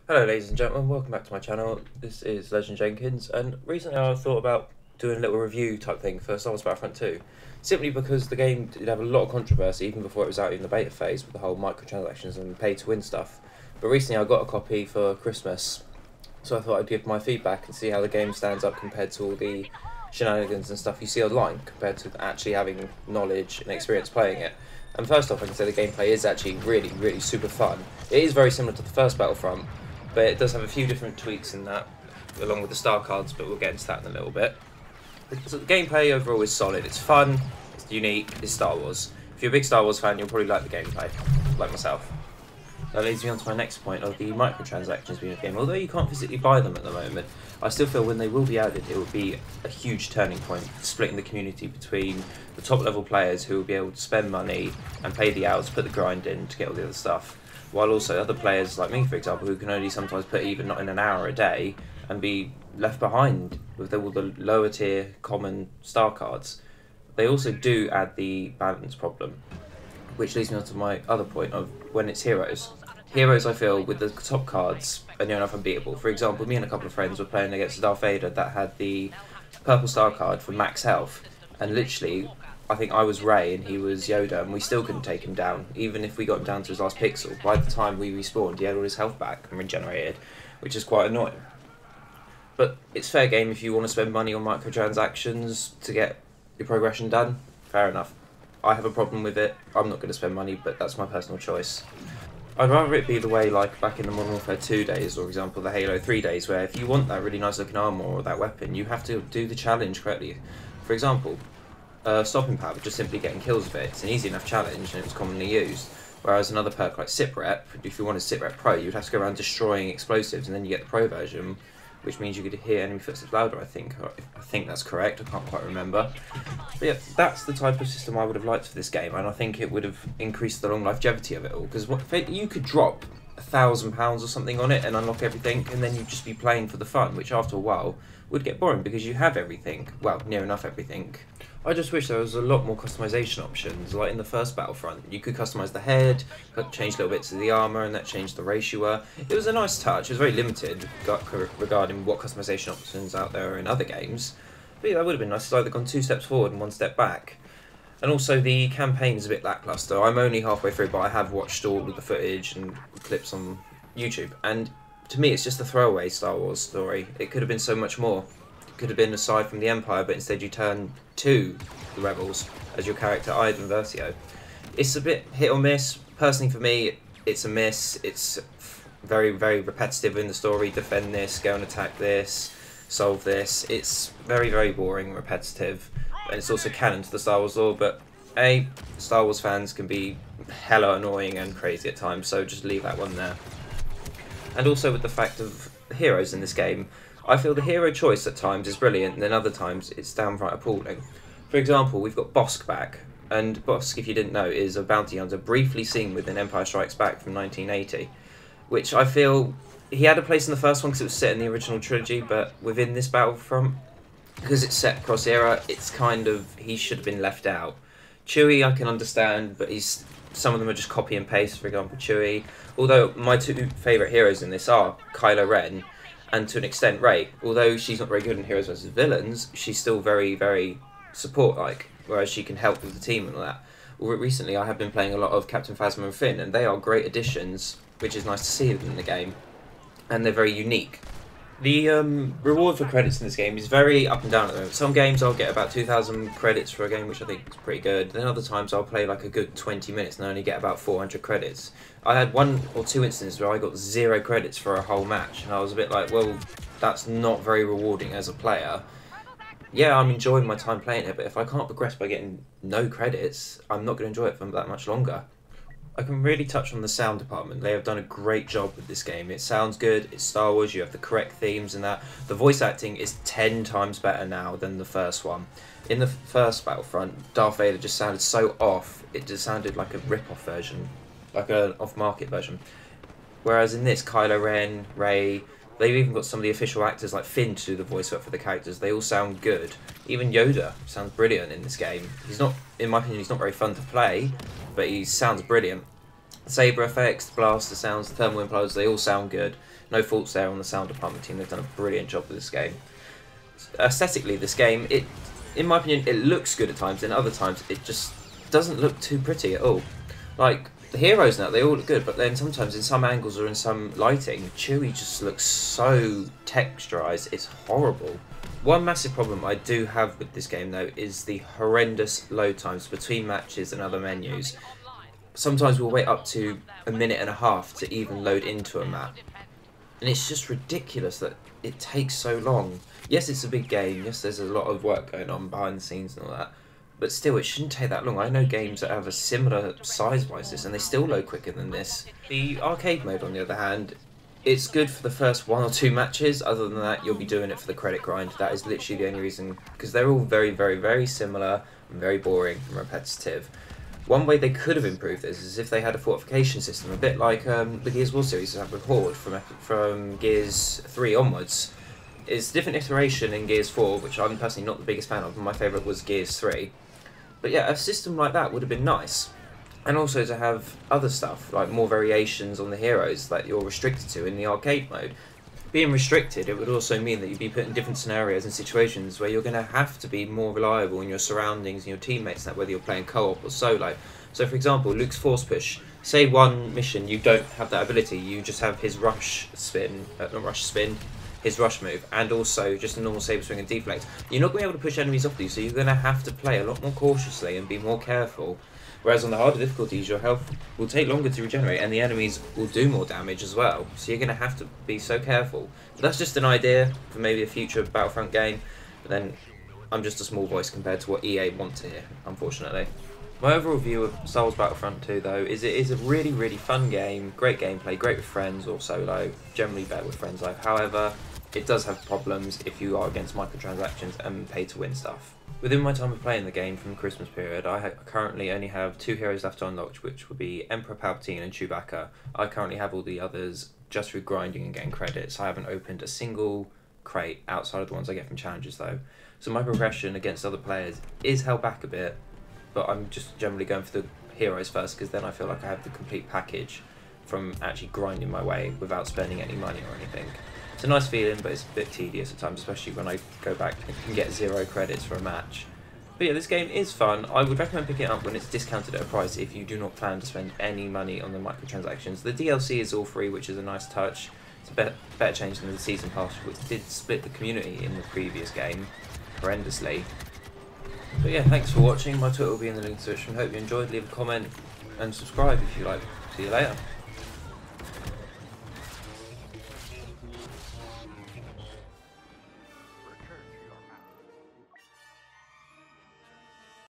Hello ladies and gentlemen, welcome back to my channel. This is Legend Jenkins, and recently I thought about doing a little review type thing for Star Wars Battlefront 2, simply because the game did have a lot of controversy even before it was out in the beta phase with the whole microtransactions and pay to win stuff. But recently I got a copy for Christmas, so I thought I'd give my feedback and see how the game stands up compared to all the shenanigans and stuff you see online, compared to actually having knowledge and experience playing it. And first off, I can say the gameplay is actually really super fun. It is very similar to the first Battlefront, but it does have a few different tweaks in that, along with the star cards, but we'll get into that in a little bit. So the gameplay overall is solid, it's fun, it's unique, it's Star Wars. If you're a big Star Wars fan, you'll probably like the gameplay, like myself. That leads me on to my next point of the microtransactions being a game. Although you can't physically buy them at the moment, I still feel when they will be added, it will be a huge turning point, splitting the community between the top level players who will be able to spend money and pay the hours, put the grind in to get all the other stuff, while also other players like me, for example, who can only sometimes put even not in an hour a day and be left behind with all the lower tier common star cards. They also do add the balance problem, which leads me on to my other point of when it's heroes. Heroes, I feel, with the top cards are near enough unbeatable. For example, me and a couple of friends were playing against a Darth Vader that had the purple star card for max health, and literally, I think I was Rey and he was Yoda, and we still couldn't take him down, even if we got him down to his last pixel. By the time we respawned, he had all his health back and regenerated, which is quite annoying. But it's fair game if you want to spend money on microtransactions to get your progression done, fair enough. I have a problem with it, I'm not going to spend money, but that's my personal choice. I'd rather it be the way like back in the Modern Warfare 2 days, or for example the Halo 3 days, where if you want that really nice looking armour or that weapon, you have to do the challenge correctly. For example, stopping power, just simply getting kills with it. It's an easy enough challenge and it was commonly used. Whereas another perk like Sitrep, if you wanted Sitrep Pro, you'd have to go around destroying explosives, and then you get the Pro version, which means you could hear enemy footsteps louder, I think. I think that's correct, I can't quite remember. But yeah, that's the type of system I would have liked for this game, and I think it would have increased the long longevity of it all. Because you could drop £1,000 or something on it and unlock everything, and then you'd just be playing for the fun, which after a while would get boring because you have everything. Well, near enough everything. I just wish there was a lot more customization options, like in the first Battlefront. You could customize the head, change little bits of the armor, and that changed the ratio. It was a nice touch. It was very limited regarding what customization options out there are in other games. But yeah, that would have been nice. It's either gone 2 steps forward and 1 step back. And also the campaign is a bit lackluster. I'm only halfway through, but I have watched all of the footage and clips on YouTube. And to me, it's just a throwaway Star Wars story. It could have been so much more. Could have been aside from the Empire, but instead you turn to the Rebels as your character, Iden Versio. It's a bit hit or miss. Personally, for me, it's a miss. It's very repetitive in the story. Defend this, go and attack this, solve this. It's very boring, repetitive, and it's also canon to the Star Wars lore. But Star Wars fans can be hella annoying and crazy at times, so just leave that one there. And also with the fact of the heroes in this game, I feel the hero choice at times is brilliant, and then other times it's downright appalling. For example, we've got Bosk back, and Bosk, if you didn't know, is a bounty hunter briefly seen within Empire Strikes Back from 1980, which I feel he had a place in the first one because it was set in the original trilogy, but within this Battlefront, because it's set cross era, it's kind of, he should have been left out. Chewie I can understand, but some of them are just copy and paste, for example Chewie, although my two favourite heroes in this are Kylo Ren, and to an extent Rey. Although she's not very good in heroes versus villains, she's still very support-like, whereas she can help with the team and all that. Recently I have been playing a lot of Captain Phasma and Finn, and they are great additions, which is nice to see in the game, and they're very unique. The reward for credits in this game is very up and down at the moment. Some games I'll get about 2,000 credits for a game, which I think is pretty good. Then other times I'll play like a good 20 minutes and only get about 400 credits. I had 1 or 2 instances where I got 0 credits for a whole match, and I was a bit like, well, that's not very rewarding as a player. Yeah, I'm enjoying my time playing it, but if I can't progress by getting no credits, I'm not going to enjoy it for that much longer. I can really touch on the sound department. They have done a great job with this game. It sounds good, it's Star Wars, you have the correct themes and that. The voice acting is 10 times better now than the first one. In the first Battlefront, Darth Vader just sounded so off, it just sounded like a rip-off version, like an off-market version. Whereas in this, Kylo Ren, Rey, they've even got some of the official actors like Finn to do the voice work for the characters. They all sound good. Even Yoda sounds brilliant in this game. He's not, in my opinion, he's not very fun to play, but he sounds brilliant. Saber effects, the blaster sounds, the thermal implodes, they all sound good. No faults there on the sound department team. They've done a brilliant job with this game. Aesthetically, this game, in my opinion, it looks good at times, and other times it just doesn't look too pretty at all. Like, the heroes now, they all look good, but then sometimes in some angles or in some lighting, Chewie just looks so texturized, it's horrible. One massive problem I do have with this game though is the horrendous load times between matches and other menus. Sometimes we'll wait up to a minute and a half to even load into a map. And it's just ridiculous that it takes so long. Yes, it's a big game, yes there's a lot of work going on behind the scenes and all that, but still, it shouldn't take that long. I know games that have a similar size-wise this, and they still load quicker than this. The arcade mode, on the other hand, it's good for the first 1 or 2 matches. Other than that, you'll be doing it for the credit grind. That is literally the only reason, because they're all very, very, very similar and very boring and repetitive. One way they could have improved this is if they had a fortification system, a bit like the Gears War series have with Horde from Gears 3 onwards. It's a different iteration in Gears 4, which I'm personally not the biggest fan of, and my favourite was Gears 3. But yeah, a system like that would have been nice. And also to have other stuff, like more variations on the heroes that you're restricted to in the arcade mode. Being restricted, it would also mean that you'd be put in different scenarios and situations where you're going to have to be more reliable in your surroundings and your teammates, whether you're playing co-op or solo. So for example, Luke's force push. Say one mission you don't have that ability, you just have his rush spin, his rush move, and also just a normal saber swing and deflect. You're not going to be able to push enemies off you, so you're going to have to play a lot more cautiously and be more careful. Whereas on the harder difficulties, your health will take longer to regenerate, and the enemies will do more damage as well. So you're going to have to be so careful. But that's just an idea for maybe a future Battlefront game. But then I'm just a small voice compared to what EA want to hear, unfortunately. My overall view of Star Wars Battlefront 2 though is it is a really, really fun game, great gameplay, great with friends or solo, generally better with friends like. However, it does have problems if you are against microtransactions and pay to win stuff. Within my time of playing the game from the Christmas period, I currently only have 2 heroes left to unlock, which would be Emperor Palpatine and Chewbacca. I currently have all the others just through grinding and getting credits. I haven't opened a single crate outside of the ones I get from challenges though. So my progression against other players is held back a bit, but I'm just generally going for the heroes first because then I feel like I have the complete package from actually grinding my way without spending any money or anything. It's a nice feeling, but it's a bit tedious at times, especially when I go back and get 0 credits for a match. But yeah, this game is fun. I would recommend picking it up when it's discounted at a price if you do not plan to spend any money on the microtransactions. The DLC is all free, which is a nice touch. It's a better change than the Season Pass, which did split the community in the previous game horrendously. But yeah, thanks for watching. My Twitter will be in the link description. Hope you enjoyed. Leave a comment and subscribe if you like. See you later.